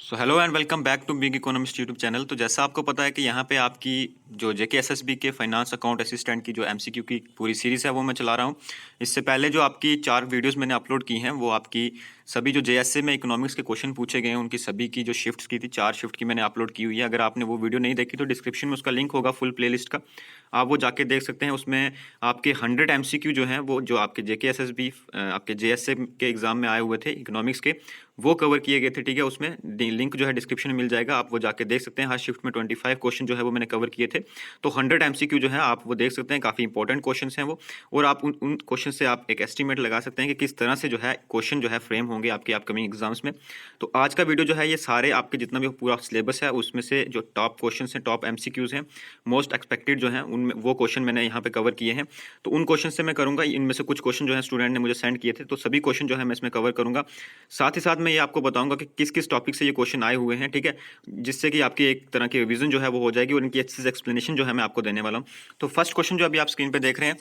So hello and welcome back to big economist YouTube channel. तो जैसा आपको पता है कि यहाँ पे आपकी जो जेके एसएसबी के फाइनेंस अकाउंट असिस्टेंट की जो एमसीक्यू की पूरी सीरीज़ है वो मैं चला रहा हूँ। इससे पहले जो आपकी 4 वीडियोस मैंने अपलोड की हैं वो आपकी सभी जो जेएसए में इकोनॉमिक्स के क्वेश्चन पूछे गए हैं उनकी सभी की जो शिफ्ट्स की थी 4 शिफ्ट की मैंने अपलोड की हुई है। अगर आपने वो वीडियो नहीं देखी तो डिस्क्रिप्शन में उसका लिंक होगा फुल प्लेलिस्ट का, आप वो जाके देख सकते हैं। उसमें आपके 100 एमसीक्यू जो हैं वो जो आपके जेके एसएसबी आपके जेएसए के एग्जाम में आए हुए थे इकोनॉमिक्स के, वो कवर किए गए थे। ठीक है, उसमें लिंक जो है डिस्क्रिप्शन में मिल जाएगा, आप वो जाके देख सकते हैं। हर शिफ्ट में 25 क्वेश्चन जो है वो मैंने कवर किए थे। तो 100 एमसीक्यू जो है आप वो देख सकते हैं, काफ़ी इंपॉर्टेंट क्वेश्चन हैं वो। और आप उन क्वेश्चन से आप एक एस्टिमेट लगा सकते हैं कि किस तरह से जो है क्वेश्चन जो है फ्रेम होंगे आपके अपकमिंग एग्जाम्स में। तो आज का वीडियो जो है ये सारे आपके जितना भी पूरा सिलेबस है उसमें से जो टॉप क्वेश्चन हैं, टॉप एमसीक्यूज हैं, मोस्ट एक्सपेक्टेड जो हैं उनमें वो क्वेश्चन मैंने यहाँ पे कवर किए हैं। तो उन क्वेश्चन से मैं करूँगा, इनमें से कुछ क्वेश्चन जो है स्टूडेंट ने मुझे सेंड किए थे, तो सभी क्वेश्चन जो है मैं इसमें कवर करूँगा। साथ ही साथ मैं ये आपको बताऊंगा कि किस किस टॉपिक से ये क्वेश्चन आए हुए हैं। ठीक है, जिससे कि आपकी एक तरह की रिवीजन जो है वो हो जाएगी और इनकी अच्छे से एक्सप्लेनेशन जो है मैं आपको देने वाला हूँ। तो फर्स्ट क्वेश्चन जो अभी आप स्क्रीन पे देख रहे हैं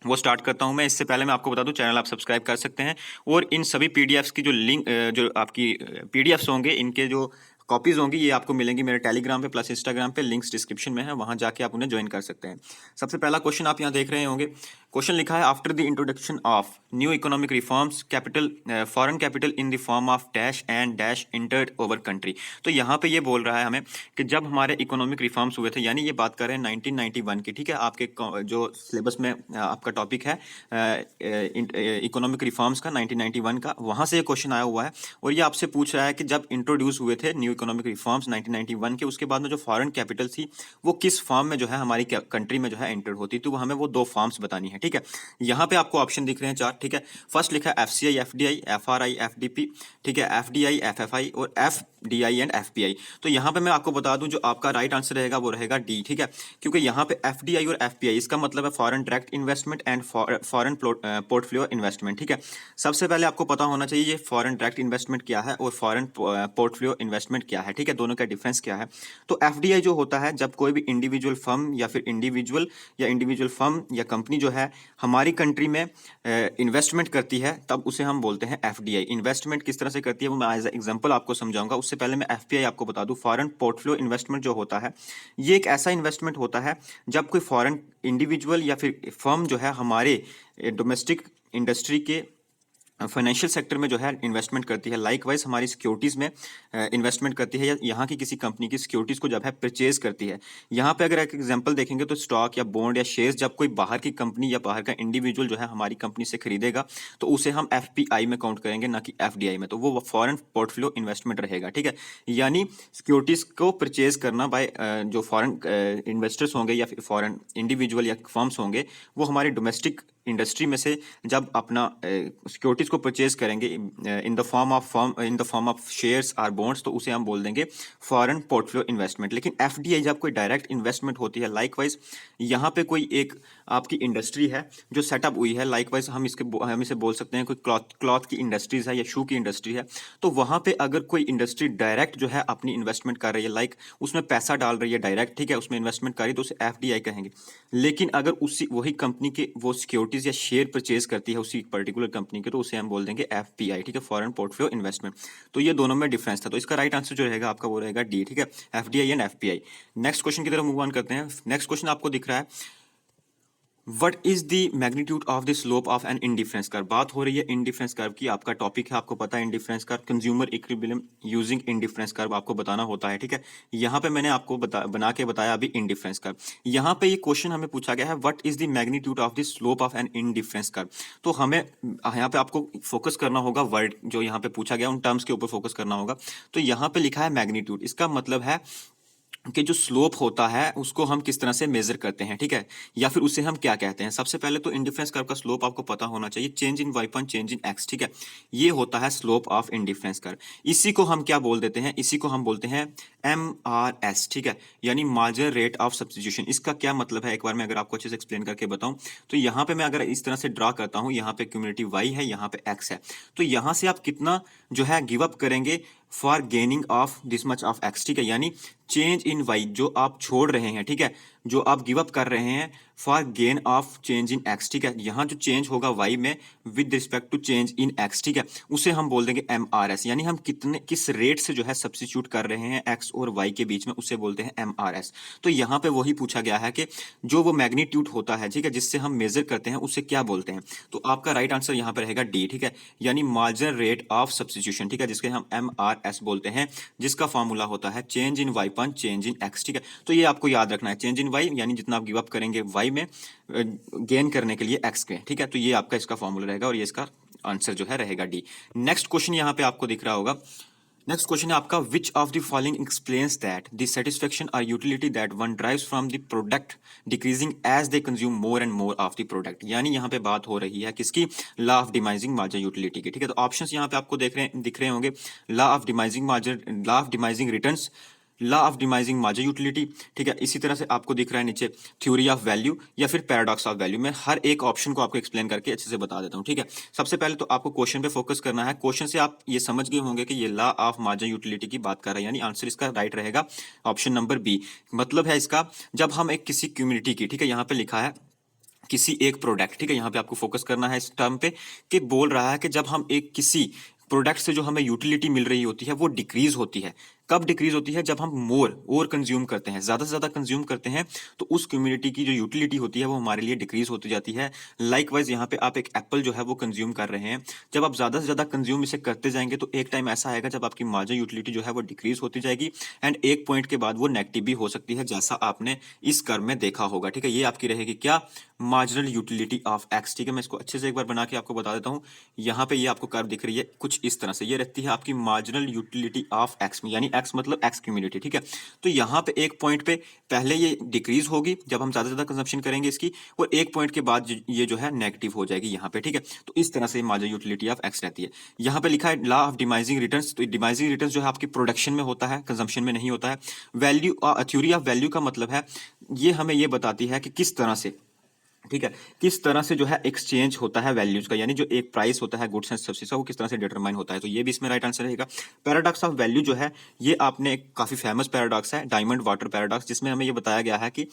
वो स्टार्ट करता हूं मैं। इससे पहले मैं आपको बता दूं, चैनल आप सब्सक्राइब कर सकते हैं और इन सभी पीडीएफ्स की जो लिंक जो आपकी पीडीएफ्स होंगे, इनके जो कॉपीज होंगी ये आपको मिलेंगी मेरे टेलीग्राम पे प्लस इंस्टाग्राम पे, लिंक्स डिस्क्रिप्शन में है, वहां जाके आप उन्हें ज्वाइन कर सकते हैं। सबसे पहला क्वेश्चन आप यहाँ देख रहे होंगे, क्वेश्चन लिखा है after the introduction of new economic reforms capital foreign capital in the form of dash and dash entered over country. तो यहाँ पे ये बोल रहा है हमें कि जब हमारे इकोनॉमिक रिफॉर्म्स हुए थे, यानी ये बात कर रहे हैं 1991 की। ठीक है, आपके जो सिलेबस में आपका टॉपिक है इकोनॉमिक रिफॉर्म्स का 1991 का, वहां से ये क्वेश्चन आया हुआ है। और ये आपसे पूछ रहा है कि जब इंट्रोड्यूस हुए थे न्यू इकोनॉमिक रिफॉर्म्स 1991 के, उसके बाद में जो फॉरेन कैपिटल थी वो किस फॉर्म में जो है हमारी कंट्री में जो है एंटर होती, तो हमें वो 2 फॉर्म्स बतानी है। ठीक है, यहाँ पे आपको ऑप्शन दिख रहे हैं 4। ठीक है, फर्स्ट लिखा है एफसीआई, एफडीआई, एफआरआई, एफडीपी। ठीक है, एफडीआई, एफएफआई और एफडीआई एंड एफपीआई। तो यहाँ पे मैं आपको बता दूं जो आपका राइट आंसर रहेगा वो रहेगा डी। ठीक है, क्योंकि यहाँ पे एफडीआई और एफपीआई इसका मतलब है foreign direct investment and foreign portfolio investment. ठीक है, सबसे पहले आपको पता होना चाहिए ये फॉरेन डायरेक्ट इन्वेस्टमेंट क्या है और फॉरेन पोर्टफोलियो इन्वेस्टमेंट क्या है। ठीक है, दोनों का डिफरेंस क्या है। तो एफडीआई जो होता है, जब कोई भी इंडिविजुअल फर्म या फिर इंडिविजुअल फर्म या कंपनी जो है हमारी कंट्री में इन्वेस्टमेंट करती है, तब उसे हम बोलते हैं एफडीआई। इन्वेस्टमेंट किस तरह से करती है वो मैं एज एग्जांपल आपको समझाऊंगा। उससे पहले मैं एफपीआई आपको बता दूं, फॉरेन पोर्टफोलियो इन्वेस्टमेंट जो होता है ये एक ऐसा इन्वेस्टमेंट होता है जब कोई फॉरेन इंडिविजुअल या फिर फर्म जो है हमारे डोमेस्टिक इंडस्ट्री के फाइनेंशियल सेक्टर में जो है इन्वेस्टमेंट करती है, लाइकवाइज हमारी सिक्योरिटीज़ में इन्वेस्टमेंट करती है, या यहाँ की किसी कंपनी की सिक्योरिटीज़ को जब है परचेज करती है। यहाँ पे अगर एक एग्जांपल देखेंगे तो स्टॉक या बॉन्ड या शेयर्स जब कोई बाहर की कंपनी या बाहर का इंडिविजुअल जो है हमारी कंपनी से खरीदेगा तो उसे हम एफपीआई में काउंट करेंगे, ना कि एफडीआई में। तो वो फॉरेन पोर्टफोलियो इन्वेस्टमेंट रहेगा। ठीक है, यानी सिक्योरिटीज़ को परचेज करना बाय जो फॉरेन इन्वेस्टर्स होंगे या फिर फॉरेन इंडिविजुअल या फर्म्स होंगे, वो हमारी डोमेस्टिक इंडस्ट्री में से जब अपना सिक्योरिटीज को परचेज करेंगे in the form of shares और बॉन्ड्स, तो उसे हम बोल देंगे फॉरेन पोर्टफोलियो इन्वेस्टमेंट। लेकिन एफडीआई जब कोई डायरेक्ट इन्वेस्टमेंट होती है, लाइकवाइज यहाँ पे कोई एक आपकी इंडस्ट्री है जो सेटअप हुई है, लाइकवाइज हम इसे बोल सकते हैं कोई क्लॉथ की इंडस्ट्रीज है या शू की इंडस्ट्री है, तो वहां पे अगर कोई इंडस्ट्री डायरेक्ट जो है अपनी इन्वेस्टमेंट कर रही है, लाइक उसमें पैसा डाल रही है डायरेक्ट, ठीक है, उसमें इन्वेस्टमेंट कर रही है, तो उसे एफडीआई कहेंगे। लेकिन अगर उसी वही कंपनी के वो सिक्योरिटीज या शेयर परचेज करती है उसी पर्टिकुलर कंपनी के, तो उसे हम बोल देंगे एफपीआई। ठीक है, फॉरेन पोर्टफोलियो इन्वेस्टमेंट। तो ये दोनों में डिफरेंस था, तो इसका राइट आंसर जो रहेगा आपका वो रहेगा डी। ठीक है, FDI and FPI. Next question की तरफ मूव ऑन करते हैं। नेक्स्ट क्वेश्चन आपको दिख रहा है, what is the magnitude of the slope of an indifference curve. बात हो रही है इंडिफरेंस कर्व की, आपका टॉपिक है, आपको पता है indifference curve, consumer equilibrium using indifference curve आपको बताना होता है। ठीक है, यहाँ पे मैंने आपको बना के बताया अभी इंडिफरेंस कर्व। यहाँ पे ये क्वेश्चन हमें पूछा गया है, what is the magnitude of the slope of an indifference curve. तो हमें यहाँ पे आपको फोकस करना होगा वर्ड जो यहाँ पे पूछा गया उन टर्म्स के ऊपर फोकस करना होगा। तो यहाँ पे लिखा है मैग्नीट्यूड, इसका मतलब है कि जो स्लोप होता है उसको हम किस तरह से मेजर करते हैं। ठीक है, या फिर उसे हम क्या कहते हैं। सबसे पहले तो इंडिफरेंस कर्व का स्लोप आपको पता होना चाहिए, change in Y point change in X. ठीक है, ये होता है स्लोप ऑफ इंडिफरेंस कर्व। इसी को हम क्या बोल देते हैं, इसी को हम बोलते हैं MRS। ठीक है, यानी मार्जिनल रेट ऑफ सब्स्टिट्यूशन। इसका क्या मतलब है, एक बार मैं अगर आपको अच्छे से एक्सप्लेन करके बताऊं तो यहाँ पे मैं अगर इस तरह से ड्रा करता हूं, यहाँ पे क्यूमुलेटिव वाई है, यहाँ पे एक्स है, तो यहाँ से आप कितना जो है गिव अप करेंगे for gaining of this much of x. ठीक है, यानी चेंज इन वाई जो आप छोड़ रहे हैं, ठीक है, जो आप गिव अप कर रहे हैं for gain of change in X, ठीक है। यहाँ जो चेंज होगा वाई में with respect to change in X, ठीक है, उसे हम बोल देंगे एम आर एस, यानी हम किस रेट से जो है सब्सिट्यूट कर रहे हैं एक्स और वाई के बीच में, उसे बोलते हैं एम आर एस। तो यहाँ पे वही पूछा गया है कि जो वो मैग्नीट्यूड होता है, ठीक है, जिससे हम मेजर करते हैं उसे क्या बोलते हैं। तो आपका राइट आंसर यहाँ पे रहेगा डी, ठीक है, यानी मार्जिनल रेट ऑफ सब्सिट्यूशन, ठीक है, जिसके हम एम आर एस बोलते हैं, जिसका फॉर्मूला होता है change in Y point change in X, ठीक है। तो ये आपको याद रखना है, चेंज इन वाई यानी जितना आप गिव अप करेंगे वाई में गेन करने के लिए एक्स के, ठीक है। तो ये आपका इसका फॉर्मूला रहेगा और ये इसका आंसर जो है रहेगा डी। नेक्स्ट क्वेश्चन यहाँ पे आपको दिख रहा होगा, नेक्स्ट क्वेश्चन है आपका which of the following explains that the satisfaction और utility that one drives from the product decreasing as they consume more and more of the product, यानी यहाँ पे बात हो रही है किसकी, law of diminishing marginal utility की, ठीक है। तो ऑप्शंस यहाँ पे आपको दिख रहे होंगे, law of diminishing marginal, law of diminishing returns, law of diminishing marginal utility, ठीक है। इसी तरह से आपको दिख रहा है नीचे थ्योरी ऑफ वैल्यू या फिर पैराडॉक्स ऑफ वैल्यू। मैं हर एक ऑप्शन को आपको एक्सप्लेन करके अच्छे से बता देता हूं, ठीक है। सबसे पहले तो आपको क्वेश्चन पे फोकस करना है। क्वेश्चन से आप ये समझ गए होंगे कि ये लॉ ऑफ मार्जिन यूटिलिटी की बात कर रहा है, यानी आंसर इसका राइट रहेगा ऑप्शन नंबर बी। मतलब है इसका, जब हम एक किसी कम्युनिटी की, ठीक है, यहाँ पे लिखा है किसी एक प्रोडक्ट, ठीक है, यहाँ पे आपको फोकस करना है इस टर्म पे, कि बोल रहा है कि जब हम एक किसी प्रोडक्ट से जो हमें यूटिलिटी मिल रही होती है वो डिक्रीज होती है। कब डिक्रीज होती है, जब हम मोर और कंज्यूम करते हैं, ज्यादा से ज्यादा कंज्यूम करते हैं, तो उस कम्युनिटी की जो यूटिलिटी होती है वो हमारे लिए डिक्रीज होती जाती है। लाइकवाइज यहाँ पे आप एक एप्पल जो है वो कंज्यूम कर रहे हैं, जब आप ज्यादा से ज्यादा कंज्यूम इसे करते जाएंगे तो एक टाइम ऐसा आएगा जब आपकी मार्जिन यूटिलिटी जो है वो डिक्रीज होती जाएगी एंड एक पॉइंट के बाद वो नेगेटिव भी हो सकती है, जैसा आपने इस कर्व में देखा होगा, ठीक है। ये आपकी रहेगी क्या, मार्जिनल यूटिलिटी ऑफ एक्स, ठीक है। मैं इसको अच्छे से एक बार बना के आपको बता देता हूँ। यहाँ पे ये आपको कर्व दिख रही है कुछ इस तरह से, ये रहती है आपकी मार्जिनल यूटिलिटी ऑफ एक्स में, यानी एक्स मतलब एक्स कम्युनिटी, ठीक है। तो यहाँ पे एक पॉइंट पे पहले ये डिक्रीज होगी जब हम ज्यादा से ज्यादा कंजम्पशन करेंगे इसकी, और एक पॉइंट के बाद ये जो है नेगेटिव हो जाएगी यहाँ पे, ठीक है। तो इस तरह से मार्जिनल यूटिलिटी ऑफ एक्स रहती है। यहाँ पे लिखा है लॉ ऑफ डिमाइजिंग रिटर्न्स, तो डिमाइजिंग रिटर्न्स जो है आपकी प्रोडक्शन में होता है, कंजम्पशन में नहीं होता है। वैल्यू, थ्योरी ऑफ वैल्यू का मतलब है ये हमें ये बताती है कि किस तरह से, ठीक है, किस तरह से जो है एक्सचेंज होता है वैल्यूज का, यानी जो एक प्राइस होता है गुड्स एंड सर्विसेज का वो किस तरह से डिटरमाइन होता है। तो ये भी इसमें राइट आंसर रहेगा। पैराडॉक्स ऑफ वैल्यू जो है ये आपने एक काफी फेमस पैराडॉक्स है, डायमंड वाटर पैराडॉक्स, जिसमें हमें ये बताया गया है कि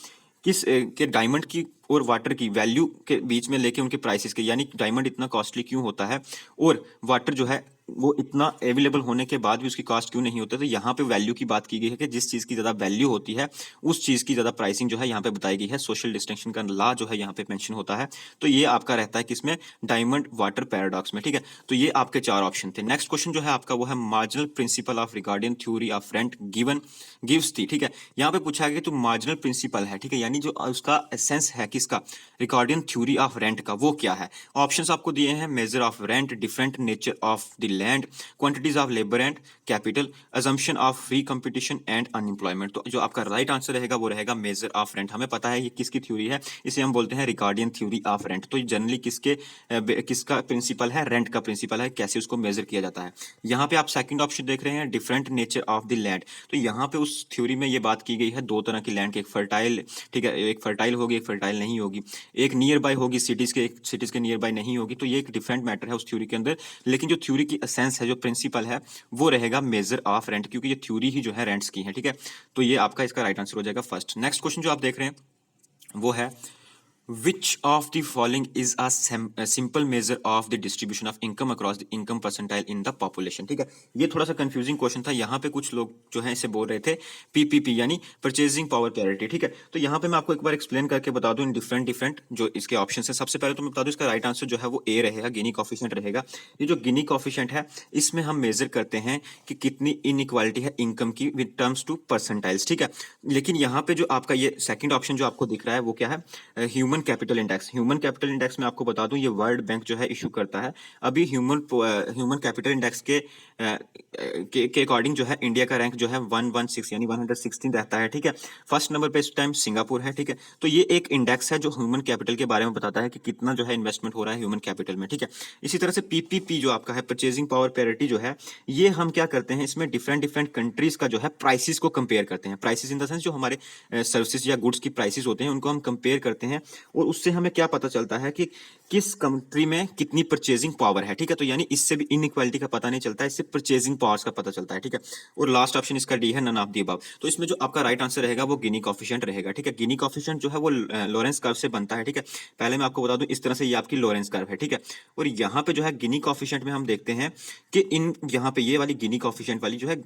किस के डायमंड की और वाटर की वैल्यू के बीच में लेके उनके प्राइसेस के, यानी डायमंड इतना कॉस्टली क्यों होता है और वाटर जो है वो इतना अवेलेबल होने के बाद भी उसकी कॉस्ट क्यों नहीं होता। तो यहाँ पे वैल्यू की बात की गई है कि जिस चीज की ज्यादा वैल्यू होती है उस चीज की ज्यादा प्राइसिंग जो है यहाँ पे बताई गई है। सोशल डिस्टिंक्शन का लॉ जो है यहाँ पे मेंशन होता है। तो ये आपका रहता है किसमें, डायमंड वाटर पैराडॉक्स में, ठीक है। तो ये आपके चार ऑप्शन थे। नेक्स्ट क्वेश्चन जो है आपका वो है marginal principle of Ricardian theory of rent given gives थी, ठीक है। यहाँ पे पूछा गया तो मार्जिनल प्रिंसिपल है, ठीक है, यानी जो उसका एसेंस है किसका, रिगार्डियन थ्योरी ऑफ रेंट का, वो क्या है। ऑप्शंस आपको दिए हैं, measure of rent, different nature of the land, quantities of labour and capital, assumption of free competition and unemployment. तो जो आपका राइट आंसर रहेगा वो रहेगा मेजर ऑफ रेंट। हमें पता है ये किसकी थ्योरी है, इसे हम बोलते हैं रिगार्डियन थ्योरी ऑफ रेंट। तो जनरली किसका प्रिंसिपल है, रेंट का प्रिंसिपल है, कैसे उसको मेजर किया जाता है। यहाँ पे आप सेकंड ऑप्शन देख रहे हैं, different nature of the land. तो यहाँ पे उस थ्योरी में ये बात की गई है दो तरह की लैंड की, एक फर्टाइल, ठीक है, एक फर्टाइल होगी एक फर्टाइल नहीं होगी, एक नियर बाय होगी सिटीज के, एक सिटीज के नियर बाय नहीं होगी। तो ये एक डिफरेंट मैटर है उस थ्योरी के अंदर, लेकिन जो थ्योरी की एसेंस है, जो प्रिंसिपल है, वो रहेगा मेजर ऑफ रेंट, क्योंकि ये थ्योरी ही जो है रेंट्स की है, ठीक है। तो ये आपका इसका राइट आंसर हो जाएगा फर्स्ट। नेक्स्ट क्वेश्चन जो आप देख रहे हैं वो है Which of the following is a simple measure of the distribution of income across the income percentile in the population, ठीक है। ये थोड़ा सा कंफ्यूजिंग क्वेश्चन था। यहाँ पे कुछ लोग जो है इसे बोल रहे थे पीपीपी यानी परचेजिंग पावर पैरिटी, ठीक है। तो यहाँ पे मैं आपको एक बार एक्सप्लेन करके बता दूं इन डिफरेंट जो इसके ऑप्शन है। सबसे पहले तो मैं बता दूं इसका राइट आंसर जो है वो ए रहेगा, गिनी कॉफिशिएंट रहेगा। ये जो गिनी कॉफिशिएंट है इसमें हम मेजर करते हैं कि कितनी इनइक्वालिटी है इनकम की विद टर्म्स टू परसेंटाइल्स, ठीक है। लेकिन यहाँ पे जो आपका ये सेकंड ऑप्शन जो आपको दिख रहा है वो क्या है, human capital index. Human capital index में आपको बता दूं ये वर्ल्ड बैंक जो है इशू करता है। अभी ह्यूमन कैपिटल इंडेक्स के अकॉर्डिंग जो है इंडिया का रैंक जो है 116 यानी 116 रहता है, ठीक है। फर्स्ट नंबर पे इस टाइम सिंगापुर है, ठीक है। तो ये एक इंडेक्स है जो ह्यूमन कैपिटल के बारे में बताता है कि कितना जो है इन्वेस्टमेंट हो रहा है ह्यूमन कैपिटल में, ठीक है। इसी तरह से पीपीपी जो आपका है परचेजिंग पावर पैरिटी जो है, ये हम क्या करते हैं इसमें डिफरेंट कंट्रीज का जो है प्राइसेस को कंपेयर करते हैं। प्राइसेस इन द सेंस जो हमारे सर्विसेज या गुड्स की प्राइसेस होते हैं उनको हम कंपेयर करते हैं और उससे हमें क्या पता चलता है कि किस कंट्री में कितनी परचेजिंग पावर है, ठीक है। तो यानी इससे भी इनइक्वालिटी का पता नहीं चलता है, इससे परचेजिंग पावर्स का पता चलता है, ठीक है। और लास्ट ऑप्शन इसका डी है, नन ऑफ द अबव। तो इसमें जो आपका राइट आंसर रहेगा वो गिनी कोएफिशिएंट रहेगा, ठीक है। गिनी कोएफिशिएंट जो है वो लॉरेंस कर्व से बनता है, ठीक है। पहले मैं आपको बता दूं, इस तरह से ये आपकी लॉरेंस कर्व है, ठीक है। और यहाँ पे जो है गिनी कोएफिशिएंट में हम देखते हैं कि इन यहाँ पे ये वाली गिनी कोएफिशिएंट वाली जो है,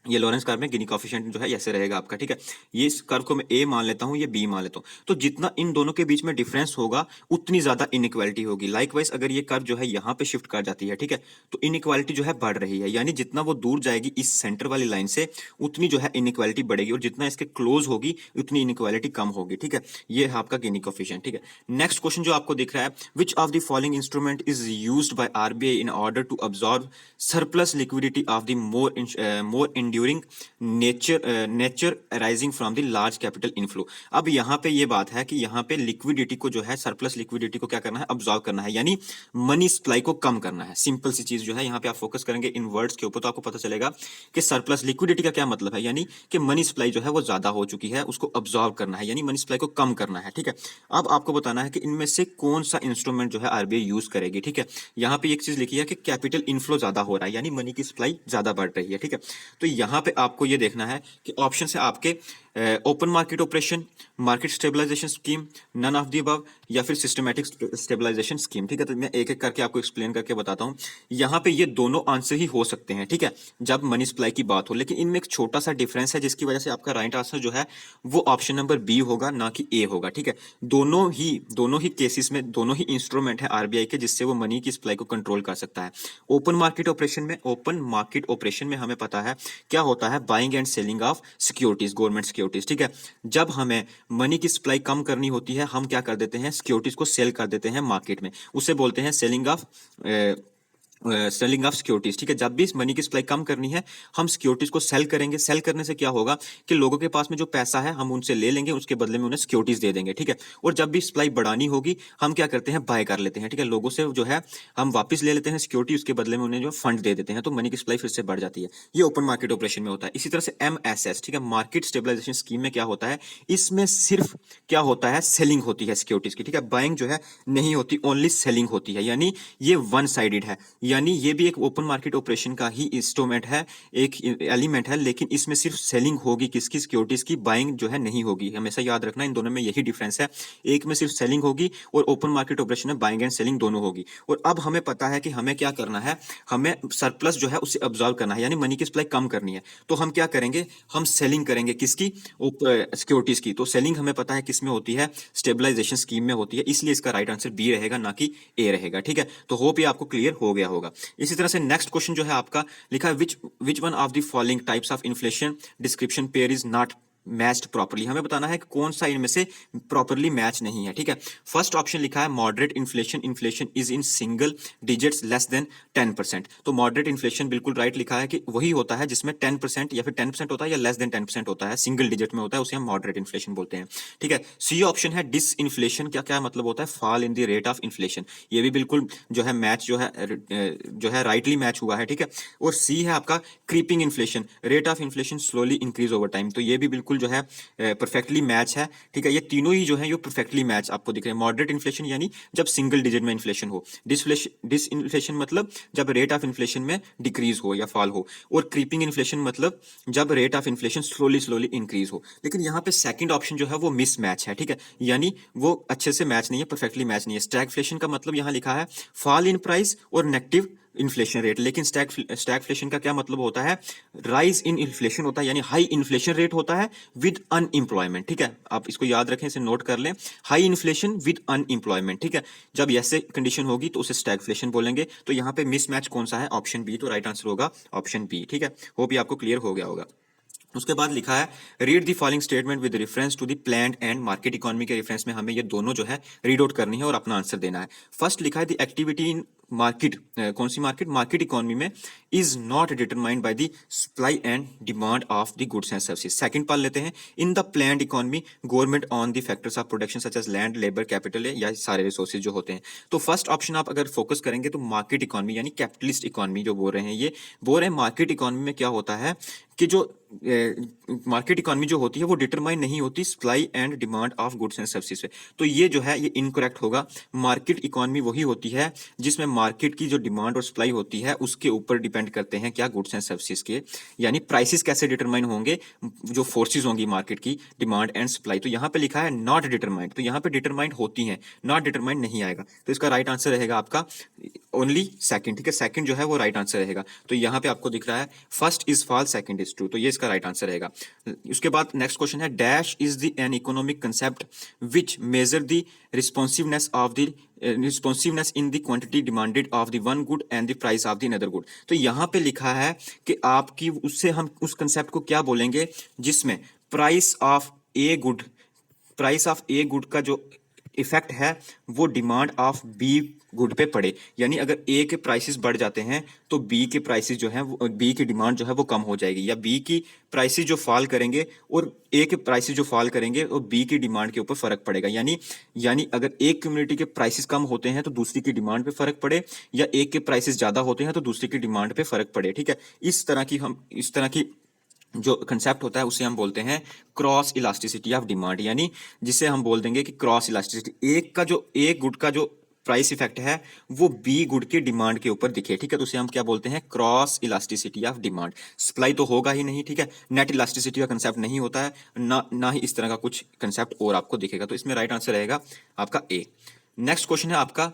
ये लॉरेंस कर्व में गिनी कोएफिशिएंट जो है ऐसे रहेगा आपका, ठीक है। ये इस कर्व को मैं ए मान लेता हूं, ये बी मान लेता हूं। तो जितना इन दोनों के बीच में डिफरेंस होगा उतनी ज्यादा इनइक्वालिटी होगी। लाइकवाइज अगर ये कर्व जो है यहाँ पे शिफ्ट कर जाती है, ठीक है, तो इनइक्वालिटी जो है बढ़ रही है, यानी जितना वो दूर जाएगी इस सेंटर वाली लाइन से उतनी जो है इनइक्वालिटी बढ़ेगी, और जितना इसके क्लोज होगी उतनी इनइक्वालिटी कम होगी, ठीक है। ये है आपका गिनी कोएफिशिएंट, ठीक है। नेक्स्ट क्वेश्चन जो आपको दिख रहा है, which of the following instrument is used by RBI in order to absorb surplus liquidity of the more enduring nature arising from the large capital inflow. अब यहाँ पे ये बात है कि यहाँ पे लिक्विडिटी को जो है, सरप्लस लिक्विडिटी को क्या करना है, अब्सॉर्ब करना है, यानी मनी सप्लाई को कम करना है। सिंपल सी चीज जो है, यहाँ पे आप फोकस करेंगे इन वर्ड्स के ऊपर तो आपको पता चलेगा कि सरप्लस लिक्विडिटी का क्या मतलब है, यानी कि मनी सप्लाई जो है वो ज्यादा हो चुकी है, उसको अब्सॉर्ब करना है, यानी मनी सप्लाई को कम करना है, ठीक है। अब आपको बताना है कि इनमें से कौन सा इंस्ट्रूमेंट जो है आरबीआई यूज करेगी, ठीक है। यहाँ पे एक चीज लिखी है कि कैपिटल इनफ्लो ज्यादा हो रहा है, यानी मनी की सप्लाई ज्यादा बढ़ रही है, ठीक है। तो यहाँ पे आपको ये देखना है कि ऑप्शन है आपके open market operation, market stabilisation scheme, none of the above, या फिर सिस्टमैटिक स्टेबलाइजेशन स्कीम, ठीक है। तो मैं एक एक करके आपको एक्सप्लेन करके बताता हूं। यहाँ पे ये दोनों आंसर ही हो सकते हैं, ठीक है, जब मनी सप्लाई की बात हो, लेकिन इनमें एक छोटा सा डिफरेंस है जिसकी वजह से आपका राइट आंसर जो है वो ऑप्शन नंबर बी होगा, ना कि ए होगा, ठीक है। दोनों ही केसेस में दोनों ही इंस्ट्रूमेंट है आरबीआई के जिससे वो मनी की सप्लाई को कंट्रोल कर सकता है। ओपन मार्केट ऑपरेशन में हमें पता है क्या होता है, buying and selling of securities, government securities, ठीक है। जब हमें मनी की सप्लाई कम करनी होती है, हम क्या कर देते हैं, सिक्योरिटीज को सेल कर देते हैं मार्केट में, उसे बोलते हैं सेलिंग ऑफ सिक्योरिटीज, ठीक है। जब भी इस मनी की सप्लाई कम करनी है, हम सिक्योरिटीज को सेल करेंगे। सेल करने से क्या होगा कि लोगों के पास में जो पैसा है हम उनसे ले लेंगे, उसके बदले में उन्हें सिक्योरिटीज दे देंगे, ठीक है। और जब भी सप्लाई बढ़ानी होगी हम क्या करते हैं, बाय कर लेते हैं, ठीक है। लोगों से जो है हम वापस ले लेते हैं सिक्योरिटी, उसके बदले में उन्हें जो फंड दे देते हैं, तो मनी की सप्लाई फिर से बढ़ जाती है। ये ओपन मार्केट ऑपरेशन में होता है। इसी तरह से MSS, ठीक है, मार्केट स्टेबलाइजेशन स्कीम में क्या होता है, इसमें सिर्फ क्या होता है, सेलिंग होती है सिक्योरिटीज की, ठीक है। बाइंग जो है नहीं होती, ओनली सेलिंग होती है, यानी ये वन साइडेड है, यानी ये भी एक ओपन मार्केट ऑपरेशन का ही इंस्ट्रूमेंट है, एक एलिमेंट है, लेकिन इसमें सिर्फ सेलिंग होगी, किसकी, सिक्योरिटीज की, बाइंग जो है नहीं होगी। हमेशा याद रखना इन दोनों में यही डिफरेंस है, एक में सिर्फ सेलिंग होगी और ओपन मार्केट ऑपरेशन में बाइंग एंड सेलिंग दोनों होगी। और अब हमें पता है कि हमें क्या करना है, हमें सरप्लस जो है उसे अब्सॉर्ब करना है, यानी मनी की सप्लाई कम करनी है। तो हम क्या करेंगे, हम सेलिंग करेंगे, किसकी, सिक्योरिटीज की। तो सेलिंग हमें पता है किसमें होती है, स्टेबलाइजेशन स्कीम में होती है, इसलिए इसका राइट आंसर बी रहेगा, ना कि ए रहेगा, ठीक है। तो होप ये आपको क्लियर हो गया होगा। इसी तरह से नेक्स्ट क्वेश्चन जो है आपका लिखा है, which one of the following types of inflation description pair is not matched properly. हमें बताना है कि कौन सा इनमें से प्रॉपर्ली मैच नहीं है, ठीक है। फर्स्ट ऑप्शन लिखा है moderate inflation, inflation is in single digits less than 10%। तो मॉडरेट इन्फ्लेशन बिल्कुल राइट लिखा है कि वही होता है जिसमें 10% या फिर 10% होता है या लेस देन 10% होता है, सिंगल डिजिट में होता है, उसे हम मॉडरेट इन्फ्लेशन बोलते हैं, ठीक है। सी ऑप्शन है डिस इन्फ्लेशन, क्या क्या मतलब होता है, fall in the rate of inflation. ये भी बिल्कुल जो है मैच जो है राइटली मैच हुआ है, ठीक है। और सी है आपका creeping inflation, rate of inflation slowly increase over time. तो ये भी बिल्कुल जो है परफेक्टली मैच है, ठीक है। ये तीनों ही जो है ये परफेक्टली मैच आपको दिख रहे हैं। मॉडरेट इन्फ्लेशन यानी जब सिंगल डिजिट में इन्फ्लेशन हो, डिस इन्फ्लेशन मतलब जब रेट ऑफ इन्फ्लेशन में डिक्रीज हो या फॉल हो, और क्रीपिंग इन्फ्लेशन मतलब जब rate of inflation slowly increase हो। लेकिन यहाँ पे सेकंड ऑप्शन जो है वो मिस मैच है, ठीक है, यानी वो अच्छे से मैच नहीं है, परफेक्टली मैच नहीं है। स्टैगफ्लेशन का मतलब यहाँ लिखा है फॉल इन प्राइस और नेगेटिव इन्फ्लेशन रेट, लेकिन स्टैगफ्लेशन का क्या मतलब होता है, राइज इन इन्फ्लेशन होता है, यानी हाई इन्फ्लेशन रेट होता है विद अनएम्प्लॉयमेंट, ठीक है। आप इसको याद रखें, इसे नोट कर लें, हाई इन्फ्लेशन विद अनएम्प्लॉयमेंट, ठीक है। जब ऐसे कंडीशन होगी तो उसे स्टैगफ्लेशन बोलेंगे। तो यहाँ पे मिसमैच कौन सा है, ऑप्शन बी। तो राइट आंसर होगा ऑप्शन बी, ठीक है। होप ये आपको क्लियर हो गया होगा। उसके बाद लिखा है read the following statement with reference to the planned and market economy के रेफरेंस में हमें ये दोनों जो है रीड आउट करनी है और अपना आंसर देना है। फर्स्ट लिखा है द एक्टिविटी इन मार्केट, कौन सी मार्केट, मार्केट इकोनॉमी में is not determined by the supply and demand of the goods and services. Second part लेते हैं, in the planned economy government on the factors of production such as land, labour, capital या सारे resources जो होते हैं। तो first option आप अगर फोकस करेंगे तो मार्केट इकोनॉमी यानी कैपिटलिस्ट इकोनॉमी जो बोल रहे हैं, ये बोल रहे हैं मार्केट इकोनॉमी में क्या होता है कि जो मार्केट इकोनॉमी जो होती है वो डिटरमाइन नहीं होती supply and demand of goods and services से। तो ये जो है ये इनकरेक्ट होगा। मार्केट इकोनॉमी वही होती है जिसमें मार्केट की जो डिमांड और सप्लाई होती है उसके ऊपर डिपेंड करते हैं क्या, गुड्स एंड सर्विसेज के, यानी प्राइसेस कैसे डिटरमाइन होंगे, जो फोर्सेज होंगी मार्केट की, डिमांड एंड सप्लाई। तो यहाँ पे लिखा है नॉट डिटरमाइंड, तो यहाँ पे डिटरमाइंड होती हैं, नॉट डिटरमाइंड नहीं आएगा। तो इसका राइट आंसर रहेगा आपका ओनली सेकंड, ठीक है, सेकंड जो है वो राइट आंसर रहेगा। तो यहाँ पे आपको दिख रहा है first is false, second is true, तो ये इसका राइट आंसर रहेगा। उसके बाद नेक्स्ट क्वेश्चन है, dash is the an economic concept which measure the responsiveness of the responsiveness in the quantity demanded of the one good and the price of the another good. तो यहाँ पे लिखा है कि आपकी उससे हम उस कंसेप्ट को क्या बोलेंगे जिसमें price of a good, price of a good का जो इफेक्ट है वो डिमांड ऑफ बी गुड पे पड़े, यानी अगर ए के प्राइसेस बढ़ जाते हैं तो बी के प्राइसेस जो हैं वो, बी की डिमांड जो है वो कम हो जाएगी, या बी की प्राइसेस जो फॉल करेंगे और ए के प्राइसेस जो फॉल करेंगे और बी की डिमांड के ऊपर फर्क पड़ेगा। यानी अगर एक कम्युनिटी के प्राइसेस कम होते हैं तो दूसरी की डिमांड पे फर्क पड़े, या एक के प्राइसेस ज्यादा होते हैं तो दूसरी की डिमांड पे फर्क पड़े, ठीक है। इस तरह की जो कंसेप्ट होता है उसे हम बोलते हैं क्रॉस इलास्टिसिटी ऑफ डिमांड, यानी जिसे हम बोल देंगे कि क्रॉस इलास्टिसिटी, एक गुड का जो प्राइस इफेक्ट है वो बी गुड की डिमांड के ऊपर दिखे, ठीक है। तो उसे हम क्या बोलते हैं, cross elasticity of demand. Supply तो होगा ही नहीं, ठीक है, नेट इलास्टिसिटी का कंसेप्ट नहीं होता है, ना ही इस तरह का कुछ कंसेप्ट और आपको दिखेगा। तो इसमें राइट आंसर रहेगा आपका ए। नेक्स्ट क्वेश्चन है आपका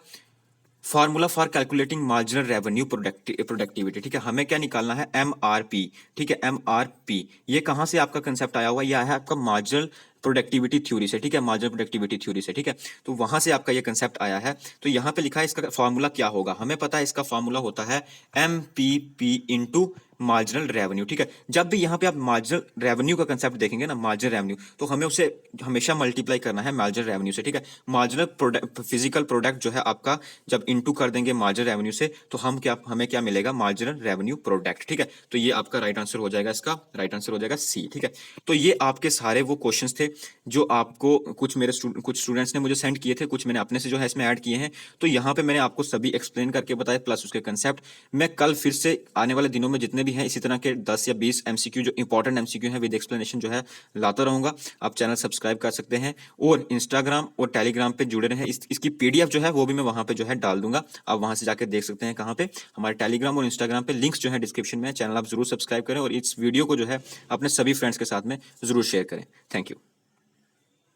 formula for calculating marginal revenue productivity, ठीक है, हमें क्या निकालना है, MRP, ठीक है, MRP। ये कहां से आपका कंसेप्ट आया हुआ, यह है आपका मार्जिनल प्रोडक्टिविटी थ्योरी से, ठीक है, मार्जिनल प्रोडक्टिविटी थ्योरी से, ठीक है। तो वहां से आपका ये कंसेप्ट आया है। तो यहाँ पे लिखा है इसका फार्मूला क्या होगा, हमें पता है इसका फार्मूला होता है MPP इंटू मार्जिनल रेवेन्यू, ठीक है। जब भी यहाँ पे आप मार्जिनल रेवेन्यू का कंसेप्ट देखेंगे ना, मार्जिनल रेवेन्यू, तो हमें उसे हमेशा मल्टीप्लाई करना है मार्जिनल रेवेन्यू से, ठीक है। मार्जिनल प्रोडक्ट, फिजिकल प्रोडक्ट जो है आपका जब इनटू कर देंगे मार्जिनल रेवेन्यू से तो हमें क्या मिलेगा, मार्जिनल रेवेन्यू प्रोडक्ट, ठीक है। तो ये आपका राइट आंसर हो जाएगा, इसका राइट आंसर हो जाएगा सी, ठीक है। तो ये आपके सारे वो क्वेश्चंस थे जो आपको कुछ स्टूडेंट्स ने मुझे सेंड किए थे, कुछ मैंने अपने से जो है इसमें ऐड किए हैं। तो यहाँ पे मैंने आपको सभी एक्सप्लेन करके बताए प्लस उसके कंसेप्ट। मैं कल फिर से आने वाले दिनों में जितने भी हैं इसी तरह के 10 या 20 MCQ जो इंपॉर्टेंट MCQ हैं विद एक्सप्लेनेशन जो है लाता रहूंगा। आप चैनल सब्सक्राइब कर सकते हैं और इंस्टाग्राम और टेलीग्राम पे जुड़े रहें। इसकी PDF जो है वो भी मैं वहां पे जो है डाल दूंगा, आप वहां से जाकर देख सकते हैं कहाँ पे, हमारे टेलीग्राम और इंस्टाग्राम पे लिंक्स जो है डिस्क्रिप्शन में। चैनल आप जरूर सब्सक्राइब करें और इस वीडियो को जो है अपने सभी फ्रेंड्स के साथ में जरूर शेयर करें। Thank you.